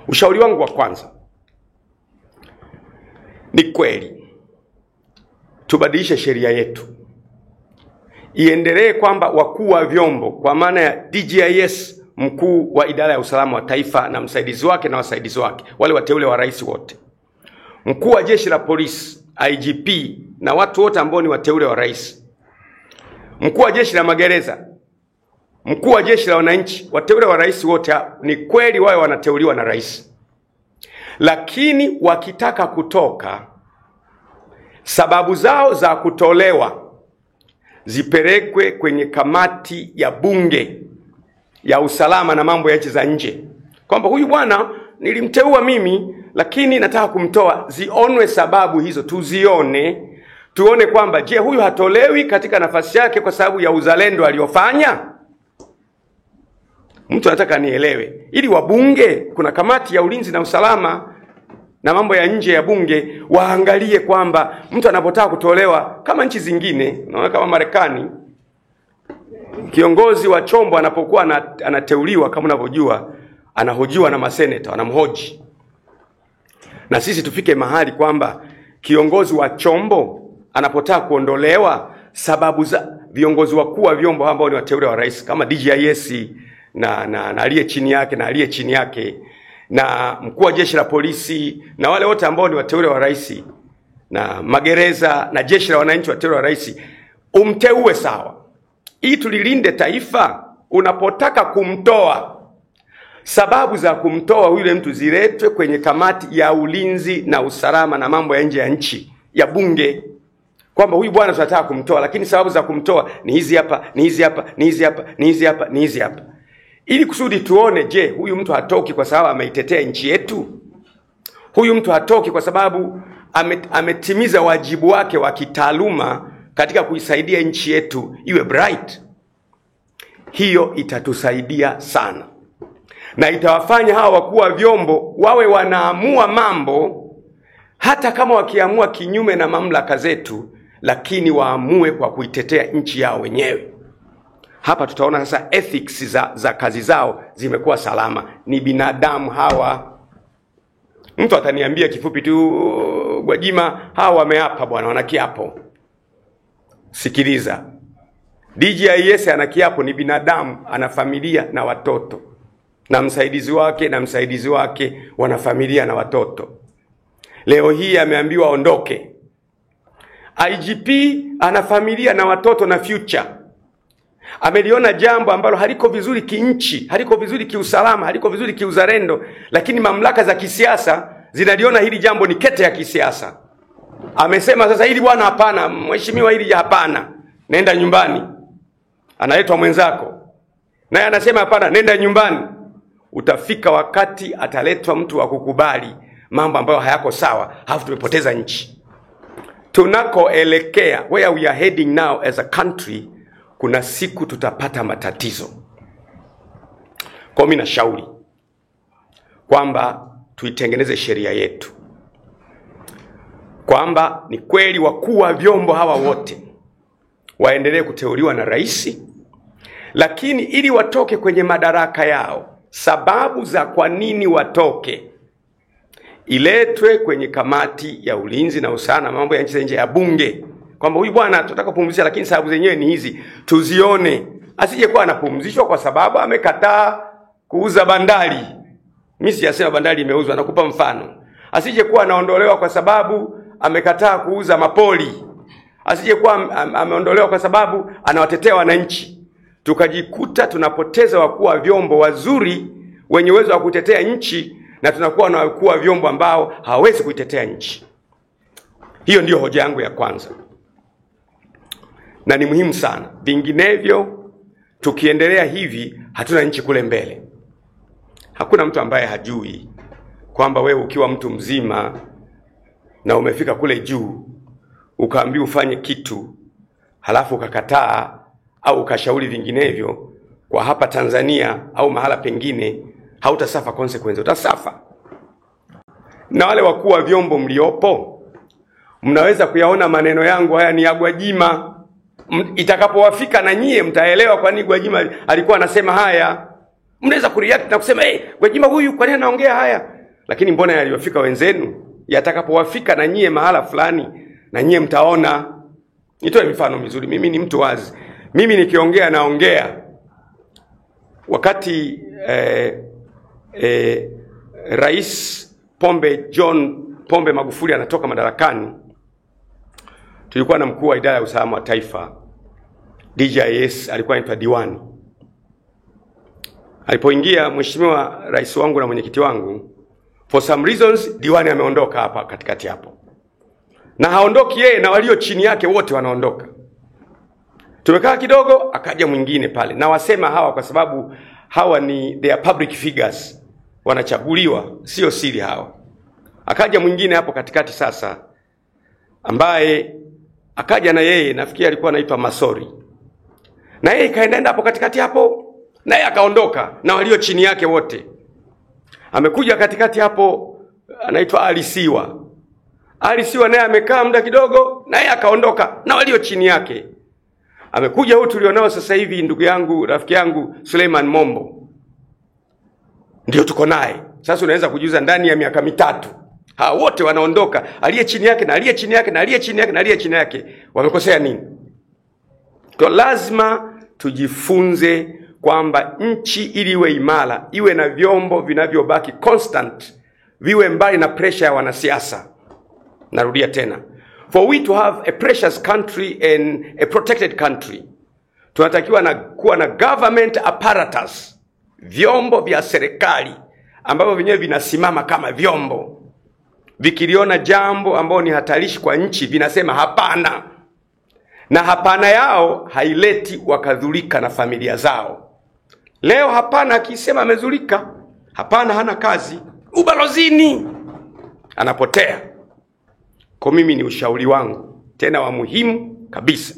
Ushauri wangu wa kwanza, ni kweli tubadilishe sheria yetu, iendelee kwamba wakuu wa vyombo kwa maana ya DGIS, mkuu wa idara ya usalama wa taifa na msaidizi wake na wasaidizi wake, wale wateule wa rais wote, mkuu wa jeshi la polisi IGP na watu wote ambao ni wateule wa rais, mkuu wa jeshi la magereza, mkuu wa jeshi la wananchi, wateule wa rais wote, ni kweli wao wanateuliwa na rais. Lakini wakitaka kutoka, sababu zao za kutolewa zipelekwe kwenye kamati ya bunge ya usalama na mambo ya nchi za nje, kwamba huyu bwana nilimteua mimi lakini nataka kumtoa. Zionwe sababu hizo, tuzione, tuone kwamba je, huyu hatolewi katika nafasi yake kwa sababu ya uzalendo aliyofanya? Mtu anataka nielewe, ili wabunge, kuna kamati ya ulinzi na usalama na mambo ya nje ya bunge, waangalie kwamba mtu anapotaka kutolewa, kama nchi zingine, naona kama Marekani, kiongozi wa chombo anapokuwa anateuliwa, kama unavyojua, anahojiwa na maseneta, wanamhoji. Na sisi tufike mahali kwamba kiongozi wa chombo anapotaka kuondolewa, sababu za viongozi wakuu wa vyombo ambao ni wateule wa rais, kama DGIS na aliye chini yake na aliye chini yake, na mkuu wa jeshi la polisi na wale wote ambao ni wateule wa rais, na magereza na jeshi la wananchi wateule wa rais, umteue sawa, ili tulilinde taifa. Unapotaka kumtoa, sababu za kumtoa yule mtu ziletwe kwenye kamati ya ulinzi na usalama na mambo ya nje ya nchi ya bunge, kwamba huyu bwana tunataka kumtoa, lakini sababu za kumtoa ni hizi hapa, ni hizi hapa, ni hizi hapa, ni hizi hapa, ni hizi hapa, ili kusudi tuone, je, huyu mtu hatoki kwa sababu ameitetea nchi yetu? Huyu mtu hatoki kwa sababu ametimiza wajibu wake wa kitaaluma katika kuisaidia nchi yetu iwe bright? Hiyo itatusaidia sana, na itawafanya hawa wakuu wa vyombo wawe wanaamua mambo, hata kama wakiamua kinyume na mamlaka zetu, lakini waamue kwa kuitetea nchi yao wenyewe. Hapa tutaona sasa ethics za kazi zao zimekuwa salama. Ni binadamu hawa. Mtu ataniambia kifupi tu, Gwajima, hawa wameapa bwana, wana kiapo. Sikiliza, DGIS ana kiapo, ni binadamu, ana familia na watoto, na msaidizi wake wana familia na watoto. Leo hii ameambiwa ondoke. IGP ana familia na watoto na future. Ameliona jambo ambalo haliko vizuri kinchi, haliko vizuri kiusalama, haliko vizuri kiuzalendo, lakini mamlaka za kisiasa zinaliona hili jambo ni kete ya kisiasa. Amesema sasa, hili bwana hapana, mheshimiwa, hili hapana, nenda nyumbani. Analetwa mwenzako, naye anasema hapana, nenda nyumbani. Utafika wakati ataletwa mtu wa kukubali mambo ambayo hayako sawa, halafu tumepoteza nchi. Tunakoelekea, where we are heading now as a country, kuna siku tutapata matatizo. Kwa mimi nashauri kwamba tuitengeneze sheria yetu, kwamba ni kweli wakuu wa vyombo hawa wote waendelee kuteuliwa na rais, lakini ili watoke kwenye madaraka yao, sababu za kwa nini watoke iletwe kwenye kamati ya ulinzi na usalama mambo ya nchi za nje ya bunge, kwamba huyu bwana tunataka kupumzisha, lakini sababu zenyewe ni hizi, tuzione. Asije kuwa anapumzishwa kwa sababu amekataa kuuza bandari. Mimi sijasema bandari imeuzwa, nakupa mfano. Asije kuwa anaondolewa kwa sababu amekataa kuuza mapoli. Asije kuwa ameondolewa kwa sababu anawatetea wananchi. Tukajikuta tunapoteza wakuu wa vyombo wazuri wenye uwezo wa kutetea nchi, na tunakuwa na wakuu wa vyombo ambao hawawezi kuitetea nchi. Hiyo ndio hoja yangu ya kwanza, na ni muhimu sana. Vinginevyo tukiendelea hivi, hatuna nchi kule mbele. Hakuna mtu ambaye hajui kwamba wewe ukiwa mtu mzima na umefika kule juu, ukaambiwa ufanye kitu, halafu ukakataa au ukashauri vinginevyo, kwa hapa Tanzania au mahala pengine, hautasafa consequence, utasafa. Na wale wakuu wa vyombo mliopo, mnaweza kuyaona maneno yangu haya ni ya Gwajima. Itakapowafika na nyie mtaelewa kwa nini Gwajima alikuwa anasema haya. Mnaweza kureact na kusema, Gwajima huyu kwa nini anaongea haya? lakini mbona yaliyofika wenzenu yatakapowafika na nyie mahala fulani, na nyie mtaona. Nitoe mifano mizuri. Mimi ni mtu wazi. Mimi nikiongea naongea. Wakati Rais John Pombe Magufuli anatoka madarakani, tulikuwa na mkuu wa idara ya usalama wa taifa, DJIS, alikuwa anaitwa Diwani. Alipoingia mheshimiwa rais wangu na mwenyekiti wangu, for some reasons Diwani ameondoka hapa katikati hapo. Na haondoki yeye, na walio chini yake wote wanaondoka. Tumekaa kidogo, akaja mwingine pale. Na wasema hawa kwa sababu hawa they are public figures, wanachaguliwa, sio siri hawa. Akaja mwingine hapo katikati sasa, ambaye akaja na yeye, nafikiri alikuwa anaitwa Masori. Na yeye kaenda hapo katikati hapo, na yeye akaondoka na walio chini yake wote. Amekuja katikati hapo anaitwa Alisiwa. Alisiwa naye amekaa muda kidogo, na yeye akaondoka na walio chini yake. Amekuja huyu tulionao sasa hivi, ndugu yangu, rafiki yangu Suleiman Mombo. Ndio tuko naye. Sasa unaweza kujiuliza, ndani ya miaka mitatu hawa wote wanaondoka, aliye chini yake na aliye chini yake na aliye chini yake na aliye chini yake, wamekosea nini? Kwa lazima tujifunze kwamba nchi ili iwe imara, iwe na vyombo vinavyobaki constant, viwe mbali na pressure ya wanasiasa. Narudia tena. For we to have a precious country and a protected country, tunatakiwa kuwa na government apparatus, vyombo vya serikali ambavyo vyenyewe vinasimama kama vyombo. Vikiliona jambo ambalo ni hatarishi kwa nchi, vinasema hapana. Na hapana yao haileti wakadhulika na familia zao. Leo hapana akisema amezulika, hapana hana kazi, ubalozini anapotea. Kwa mimi ni ushauri wangu, tena wa muhimu kabisa,